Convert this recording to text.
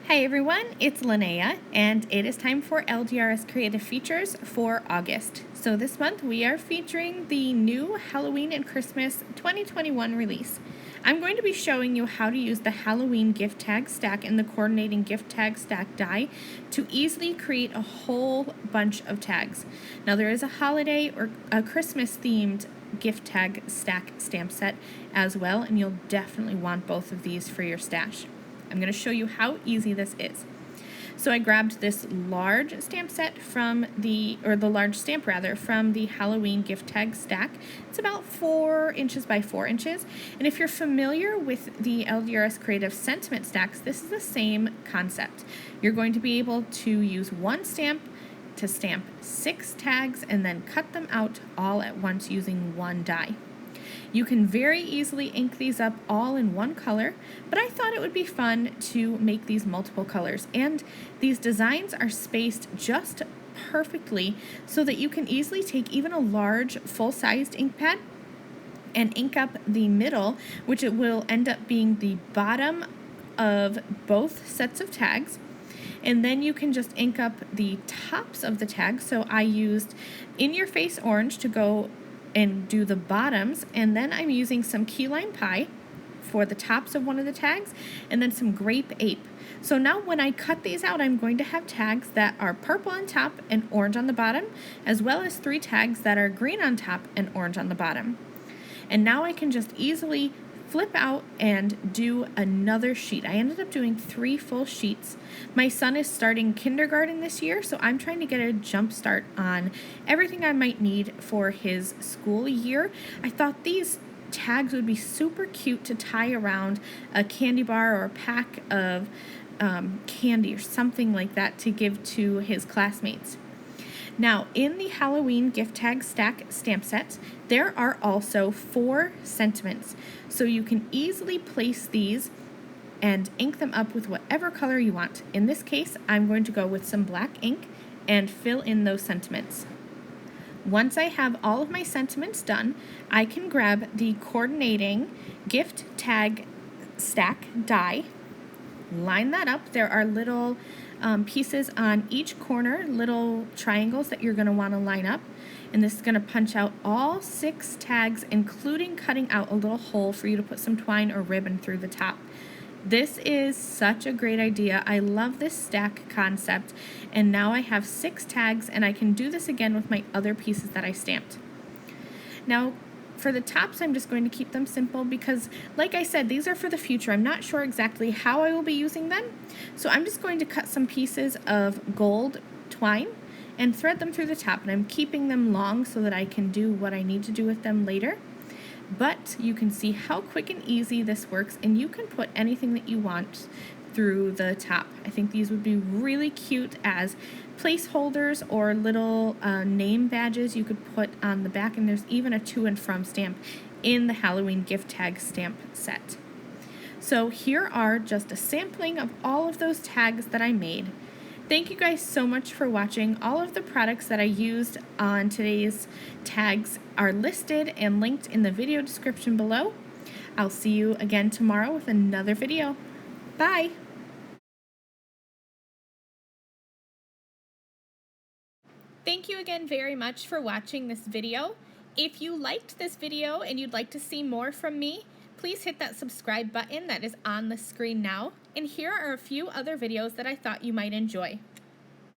Hi everyone, it's Lynnea, and it is time for LDRS Creative Features for August. So this month we are featuring the new Halloween and Christmas 2021 release. I'm going to be showing you how to use the Halloween gift tag stack and the coordinating gift tag stack die to easily create a whole bunch of tags. Now there is a holiday or a Christmas themed gift tag stack stamp set as well, and you'll definitely want both of these for your stash. I'm going to show you how easy this is. So I grabbed this large stamp set from the large stamp from the Halloween gift tag stack. It's about 4 inches by 4 inches. And if you're familiar with the LDRS Creative Sentiment stacks, this is the same concept. You're going to be able to use one stamp to stamp 6 tags and then cut them out all at once using one die. You can very easily ink these up all in one color, but I thought it would be fun to make these multiple colors. And these designs are spaced just perfectly so that you can easily take even a large full-sized ink pad and ink up the middle, which it will end up being the bottom of both sets of tags. And then you can just ink up the tops of the tags. So I used In Your Face Orange to go and do the bottoms, and then I'm using some key lime pie for the tops of one of the tags, and then some grape ape. So now when I cut these out, I'm going to have tags that are purple on top and orange on the bottom, as well as 3 tags that are green on top and orange on the bottom. And now I can just easily flip out and do another sheet. I ended up doing 3 full sheets. My son is starting kindergarten this year, so I'm trying to get a jump start on everything I might need for his school year. I thought these tags would be super cute to tie around a candy bar or a pack of candy or something like that to give to his classmates. Now, in the Halloween gift tag stack stamp sets, there are also 4 sentiments, so you can easily place these and ink them up with whatever color you want. In this case, I'm going to go with some black ink and fill in those sentiments. Once I have all of my sentiments done, I can grab the coordinating gift tag stack die, line that up. There are little pieces on each corner, little triangles that you're going to want to line up, and this is going to punch out all 6 tags, including cutting out a little hole for you to put some twine or ribbon through the top. This is such a great idea. I love this stack concept, and now I have 6 tags, and I can do this again with my other pieces that I stamped. Now, for the tops, I'm just going to keep them simple because, like I said, these are for the future. I'm not sure exactly how I will be using them. So I'm just going to cut some pieces of gold twine and thread them through the top. And I'm keeping them long so that I can do what I need to do with them later. But you can see how quick and easy this works, and you can put anything that you want through the top. I think these would be really cute as placeholders or little name badges you could put on the back, and there's even a to and from stamp in the Halloween gift tag stamp set. So here are just a sampling of all of those tags that I made. Thank you guys so much for watching. All of the products that I used on today's tags are listed and linked in the video description below. I'll see you again tomorrow with another video. Bye! Thank you again very much for watching this video. If you liked this video and you'd like to see more from me, please hit that subscribe button that is on the screen now. And here are a few other videos that I thought you might enjoy.